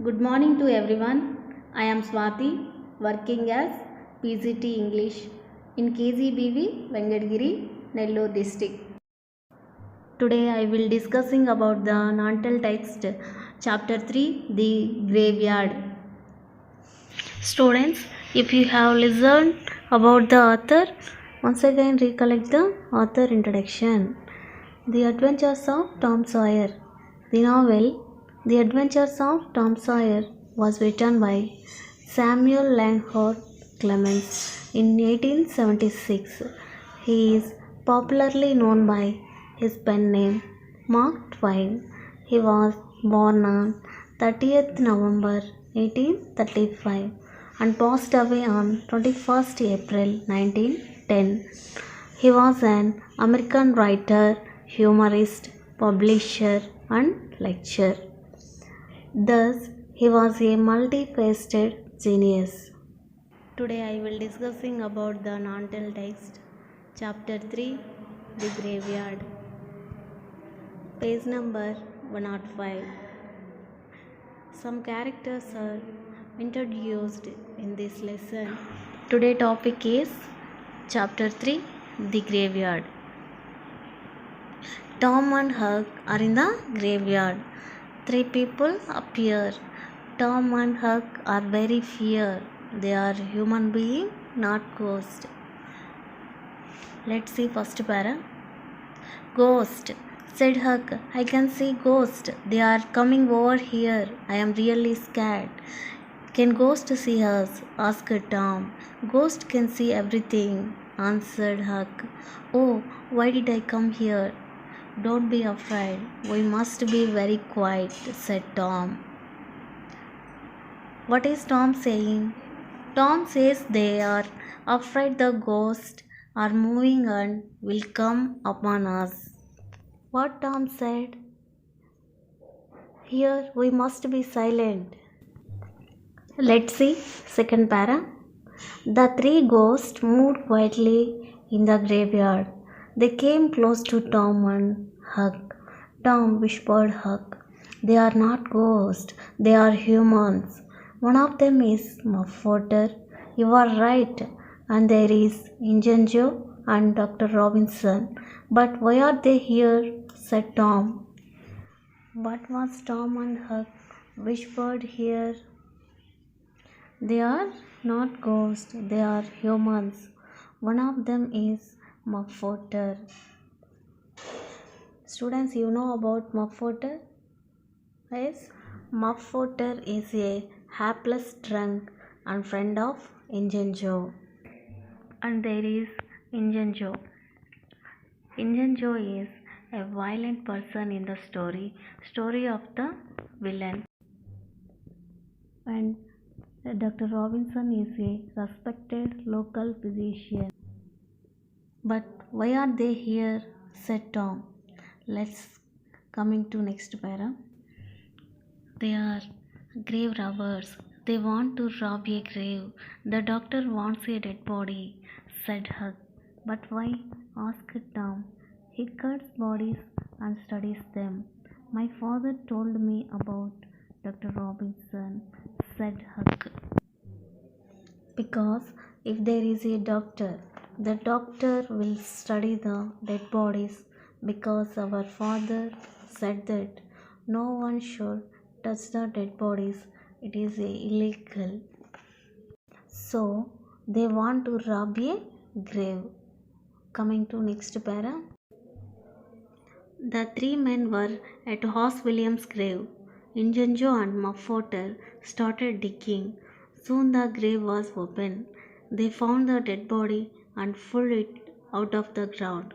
Good morning to everyone. I am Swati, working as PGT English in KGBV, Vengadgiri, Nellore district. Today I will discussing about the Nantal text, chapter 3, the graveyard. Students, if you have listened about the author, once again recollect the author introduction. The Adventures of Tom Sawyer. The novel The Adventures of Tom Sawyer was written by Samuel Langhorne Clemens in 1876. He is popularly known by his pen name Mark Twain. He was born on 30th November 1835 and passed away on 21st April 1910. He was an American writer, humorist, publisher, and lecturer. Thus, he was a multifaceted genius. Today I will discussing about the Nantal text, chapter 3, the graveyard. Page number 105. Some characters are introduced in this lesson. Today topic is chapter 3, the graveyard. Tom and Huck are in the graveyard. Three people appear. Tom and Huck are very fear. They are human being, not ghost. Let's see first para. Ghost, said Huck. I can see ghost. They are coming over here. I am really scared. Can ghost see us? Asked Tom. Ghost can see everything, answered Huck. Oh, why did I come here? Don't be afraid. We must be very quiet, said Tom. What is Tom saying? Tom says they are afraid the ghosts are moving and will come upon us. What Tom said? Here we must be silent. Let's see, second para. The three ghosts moved quietly in the graveyard. They came close to Tom and Huck. Tom whispered Huck. They are not ghosts, they are humans. One of them is Muffater. You are right. And there is Injun Joe and Dr. Robinson. But why are they here? Said Tom. What was Tom and Huck whispered here? They are not ghosts, they are humans. One of them is Muffater. Students, you know about Muffater? Yes, Muffater is a hapless drunk and friend of Injun Joe. And there is Injun Joe. Injun Joe is a violent person in the story of the villain. And Dr. Robinson is a respected local physician. But why are they here? Said Tom. Let's coming to next para. They are grave robbers. They want to rob a grave. The doctor wants a dead body, said Huck. But why? Asked Tom. He cuts bodies and studies them. My father told me about Dr. Robinson, said Huck. Because if there is a doctor, the doctor will study the dead bodies because our father said that no one should touch the dead bodies. It is illegal. So they want to rob a grave. Coming to next para. The three men were at Hoss Williams' grave. Injun Joe and Muffater started digging. Soon the grave was open. They found the dead body and pulled it out of the ground.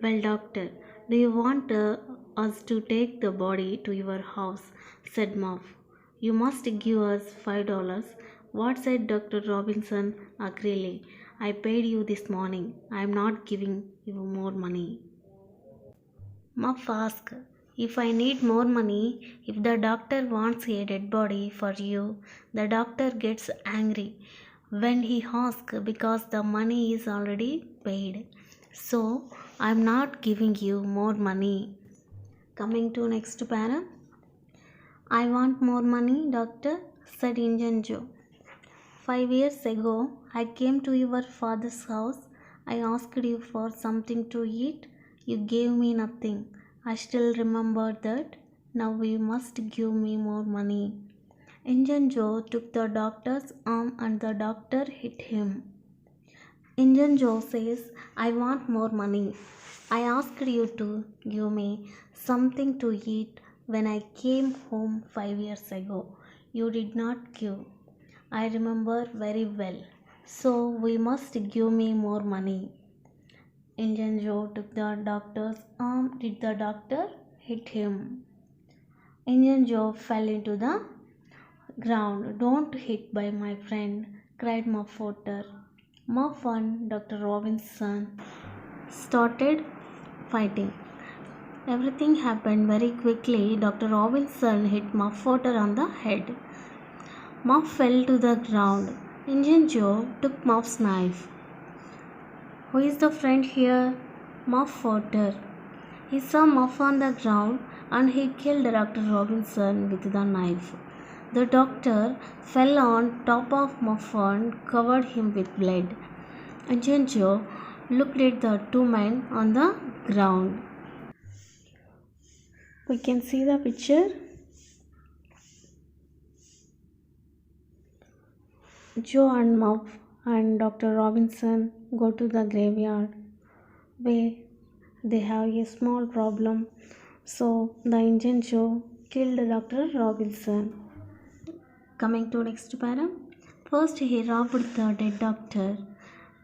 Well, doctor, do you want us to take the body to your house? Said Muff. You must give us $5. What said Dr. Robinson angrily? I paid you this morning. I am not giving you more money. Muff asked, if I need more money, if the doctor wants a dead body for you, the doctor gets angry when he asks because the money is already paid. So, I'm not giving you more money. Coming to next para. I want more money, doctor, said Injun Joe. 5 years ago, I came to your father's house. I asked you for something to eat. You gave me nothing. I still remember that. Now you must give me more money. Injun Joe took the doctor's arm and the doctor hit him. Injun Joe says, I want more money. I asked you to give me something to eat when I came home 5 years ago. You did not give. I remember very well. So we must give me more money. Injun Joe took the doctor's arm. Did the doctor hit him? Injun Joe fell into the ground. Don't hit by my friend, cried Muff Otter. Muff and Dr. Robinson started fighting. Everything happened very quickly. Dr. Robinson hit Muff Otter on the head. Muff fell to the ground. Injun Joe took Muff's knife. Who is the friend here? Muff Otter. He saw Muff on the ground and he killed Dr. Robinson with the knife. The doctor fell on top of Muff and covered him with blood. Injun Joe looked at the two men on the ground. We can see the picture. Joe and Muff and Dr. Robinson go to the graveyard where they have a small problem. So the Injun Joe killed Dr. Robinson. Coming to next para. First he robbed the dead doctor.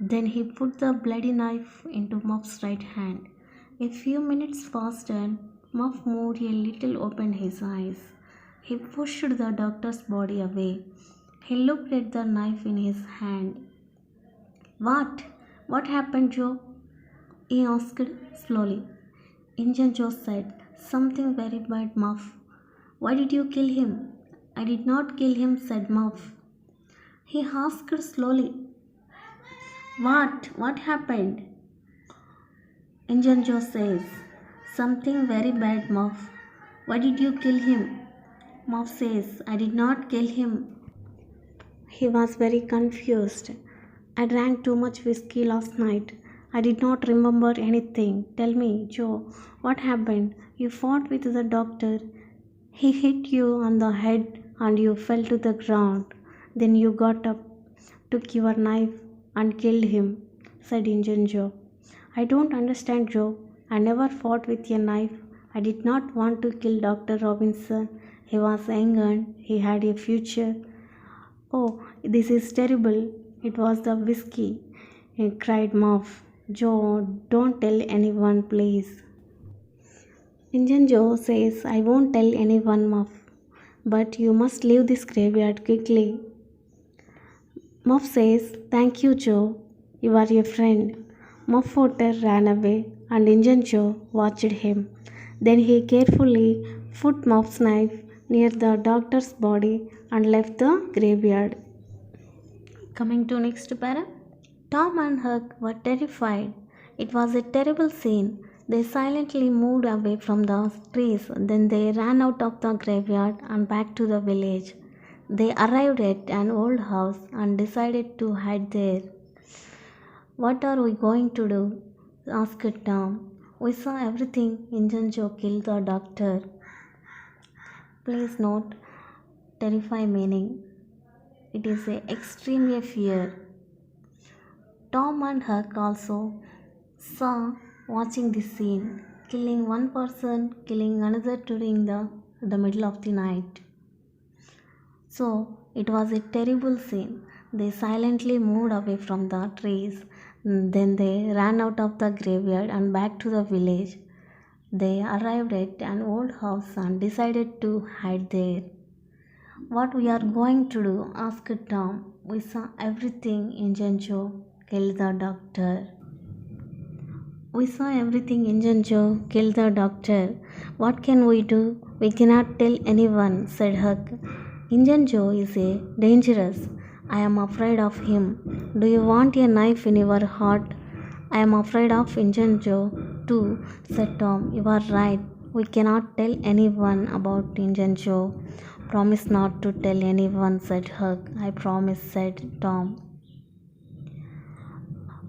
Then he put the bloody knife into Muff's right hand. A few minutes passed and Muff moved a little, opened his eyes. He pushed the doctor's body away. He looked at the knife in his hand. What? What happened, Joe? He asked slowly. Injun Joe said, Something very bad, Muff. Why did you kill him? I did not kill him, said Muff. He asked slowly. What? What happened? Injun Joe says, Something very bad, Muff. Why did you kill him? Muff says, I did not kill him. He was very confused. I drank too much whiskey last night. I did not remember anything. Tell me, Joe, what happened? You fought with the doctor. He hit you on the head and you fell to the ground. Then you got up, took your knife and killed him, said Injun Joe. I don't understand, Joe. I never fought with a knife. I did not want to kill Dr. Robinson. He was young and he had a future. Oh, this is terrible. It was the whiskey, cried Muff. Joe, don't tell anyone, please. Injun Joe says, I won't tell anyone, Muff. But you must leave this graveyard quickly. Muff says, Thank you, Joe. You are a friend. Muff Otter ran away and Injun Joe watched him. Then he carefully put Muff's knife near the doctor's body and left the graveyard. Coming to next para. Tom and Huck were terrified. It was a terrible scene. They silently moved away from the trees. Then they ran out of the graveyard and back to the village. They arrived at an old house and decided to hide there. What are we going to do? Asked Tom. We saw everything. Injun Joe killed the doctor. Please note, terrify meaning. It is a extremely fear. Tom and Huck also saw watching this scene, killing one person, killing another during the middle of the night. So it was a terrible scene. They silently moved away from the trees. Then they ran out of the graveyard and back to the village. They arrived at an old house and decided to hide there. What we are going to do? Asked Tom. We saw everything. Injun Joe killed the doctor. We saw everything. Injun Joe killed the doctor. What can we do? We cannot tell anyone, said Huck. Injun Joe is dangerous. I am afraid of him. Do you want a knife in your heart? I am afraid of Injun Joe too, said Tom. You are right. We cannot tell anyone about Injun Joe. Promise not to tell anyone, said Huck. I promise, said Tom.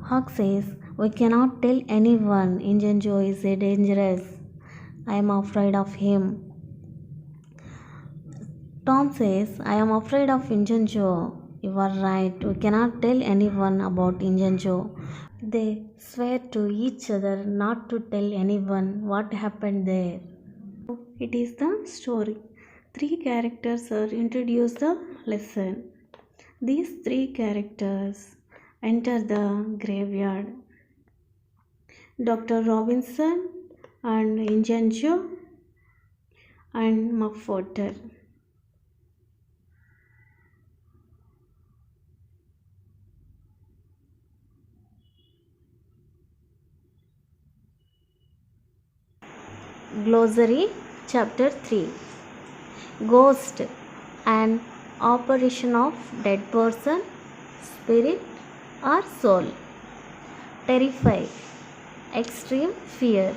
Huck says, we cannot tell anyone. Injun Joe is a dangerous. I am afraid of him. Tom says, I am afraid of Injun Joe. You are right. We cannot tell anyone about Injun Joe. They swear to each other not to tell anyone what happened there. It is the story. Three characters are introduced the lesson. These three characters enter the graveyard. Dr. Robinson and Injun Joe and Muffotter. Glossary Chapter 3 Ghost, an apparition of dead person, spirit or soul. Terrify, extreme fear.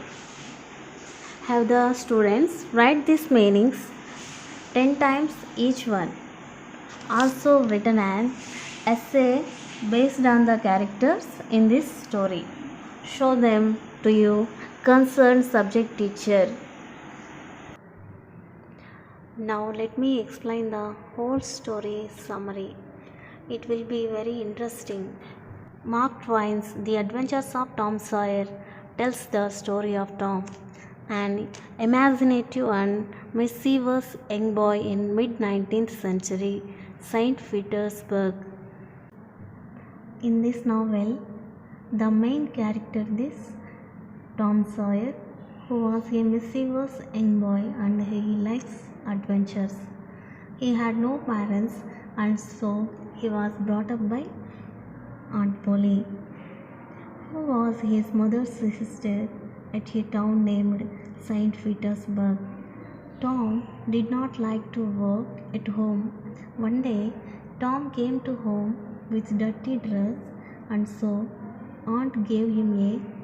Have the students write these meanings 10 times each one. Also written an essay based on the characters in this story. Show them to your concerned subject teacher. Now let me explain the whole story summary. It will be very interesting. Mark Twain's The Adventures of Tom Sawyer tells the story of Tom, an imaginative and mischievous young boy in mid-19th century St. Petersburg. In this novel, the main character is Tom Sawyer, who was a mischievous young boy and he likes adventures. He had no parents and so he was brought up by Aunt Polly, who was his mother's sister at a town named St. Petersburg. Tom did not like to work at home. One day, Tom came to home with dirty dress and so Aunt gave him a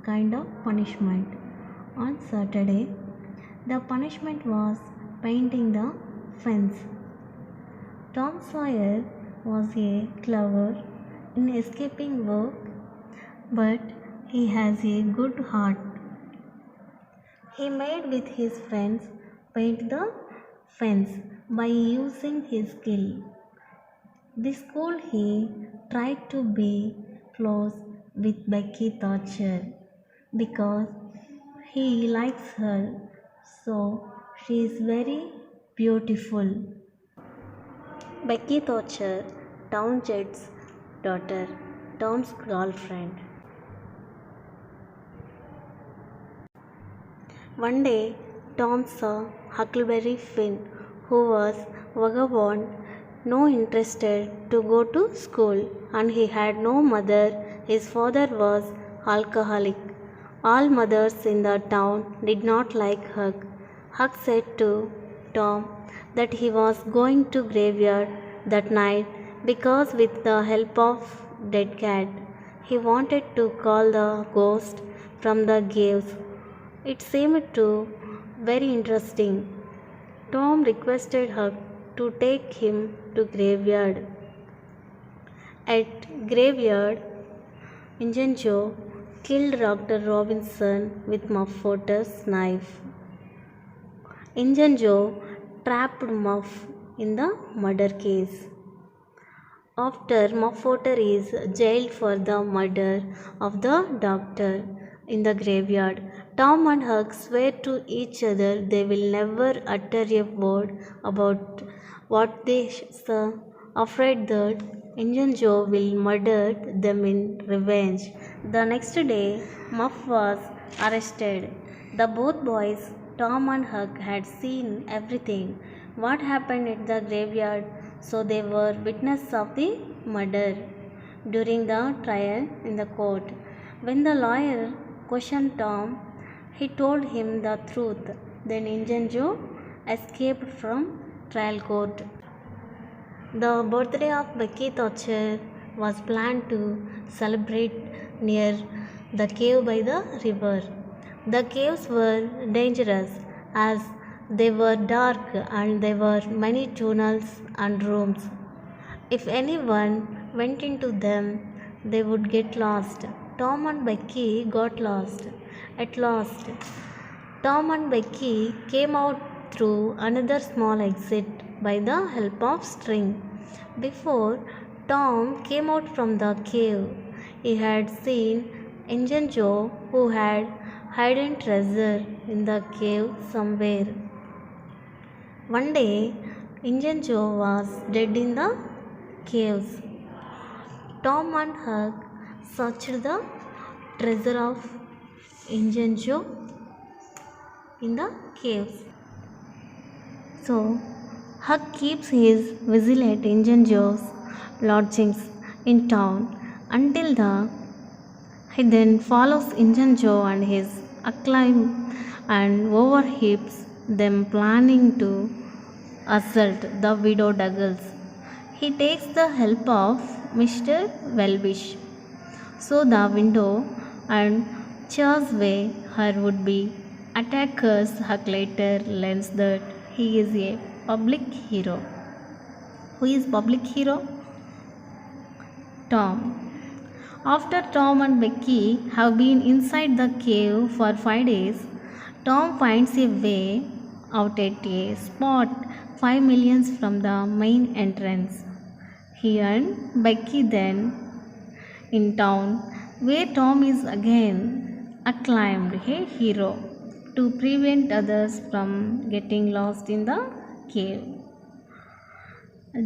kind of punishment. On Saturday, the punishment was painting the fence. Tom Sawyer was a clever in escaping work, but he has a good heart. He made with his friends paint the fence by using his skill. This school he tried to be close with Becky Thatcher because he likes her, so she is very beautiful. Becky Thatcher, Tom Jed's daughter, Tom's girlfriend. One day, Tom saw Huckleberry Finn, who was vagabond, no interested to go to school, and he had no mother. His father was alcoholic. All mothers in the town did not like Huck. Huck said to Tom that he was going to graveyard that night because with the help of dead cat, he wanted to call the ghost from the caves. It seemed to very interesting. Tom requested Huck to take him to graveyard. At graveyard, Injun Joe killed Dr. Robinson with Muffotter's knife. Injun Joe trapped Muff in the murder case. After Muffotter is jailed for the murder of the doctor in the graveyard, Tom and Huck swear to each other they will never utter a word about what they saw, afraid that Injun Joe will murder them in revenge. The next day, Muff was arrested. The both boys, Tom and Huck, had seen everything what happened at the graveyard, so they were witnesses of the murder. During the trial in the court, when the lawyer questioned Tom, he told him the truth. Then Injun Joe escaped from trial court. The birthday of Becky Thatcher was planned to celebrate near the cave by the river. The caves were dangerous as they were dark and there were many tunnels and rooms. If anyone went into them, they would get lost. Tom and Becky got lost. At last, Tom and Becky came out through another small exit by the help of string. Before Tom came out from the cave, he had seen Injun Joe, who had hidden treasure in the cave somewhere. One day, Injun Joe was dead in the caves. Tom and Huck searched the treasure of Injun Joe in the caves. So, Huck keeps his vigil at Injun Joe's lodgings in town until the he then follows Injun Joe and his acclaim and overheaps them planning to assault the widow Douglas. He takes the help of Mr. Welbish. So the window and chase away her would-be attackers. Huck later learns that he is a public hero. Who is public hero? Tom. After Tom and Becky have been inside the cave for 5 days, Tom finds a way out at a spot 5 millions from the main entrance. He and Becky then in town, where Tom is again acclaimed a hero to prevent others from getting lost in the cave.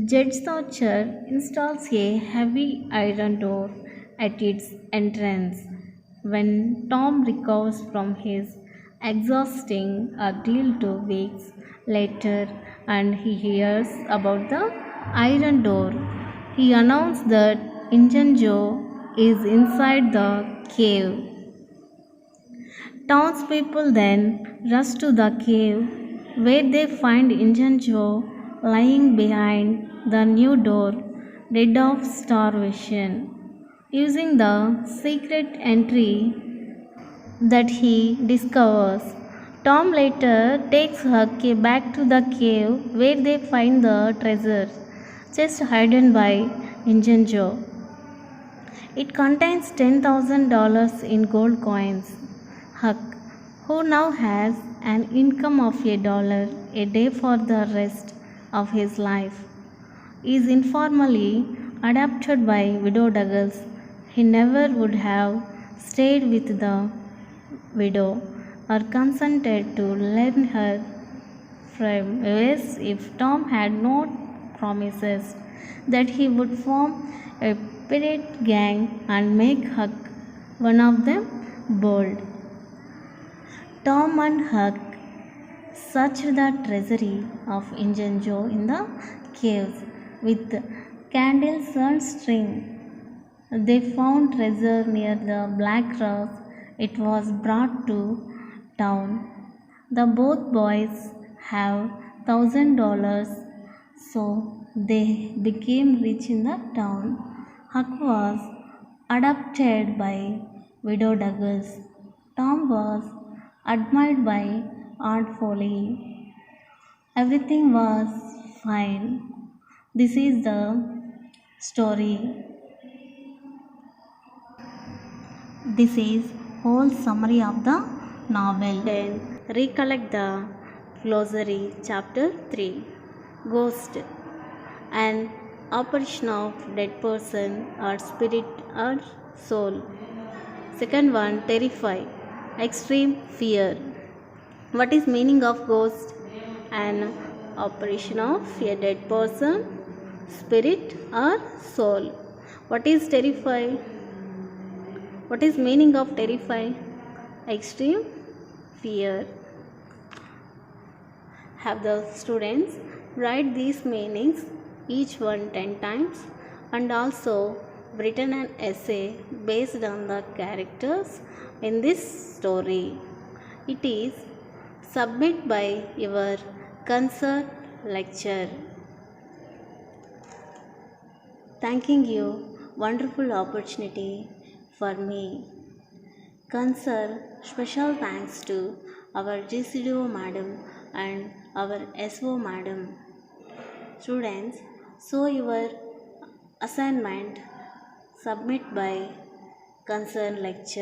Judge Thatcher installs a heavy iron door at its entrance. When Tom recovers from his exhausting ordeal 2 weeks later and he hears about the iron door, he announced that Injun Joe is inside the cave. Townspeople then rush to the cave where they find Injun Joe lying behind the new door, dead of starvation. Using the secret entry that he discovers, Tom later takes Huck back to the cave where they find the treasure chest hidden by Injun Joe. It contains $10,000 in gold coins. Huck, who now has an income of $1 a day for the rest of his life, is informally adopted by Widow Douglas. He never would have stayed with the widow or consented to learn her from US if Tom had not promises that he would form a pirate gang and make Huck one of them bold. Tom and Huck searched the treasury of Injun Joe in the caves with candles and string. They found treasure near the Black Rock. It was brought to town. The both boys have $1,000, so they became rich in the town. Huck was adopted by Widow Douglas. Tom was admired by Aunt Foley. Everything was fine. This is the story. This is whole summary of the novel. Then recollect the glossary. Chapter 3. Ghost. An apparition of dead person or spirit or soul. Second one, terrify. Extreme fear. What is meaning of ghost? An apparition of a dead person, spirit or soul. What is terrify? What is meaning of terrify? Extreme fear. Have the students write these meanings, each one 10 times, and also written an essay based on the characters in this story. It is submitted by your concerned lecturer. Thanking you, wonderful opportunity for me. Concern special thanks to our GCDO madam and our SO madam. Students, so your assignment submit by concern lecture.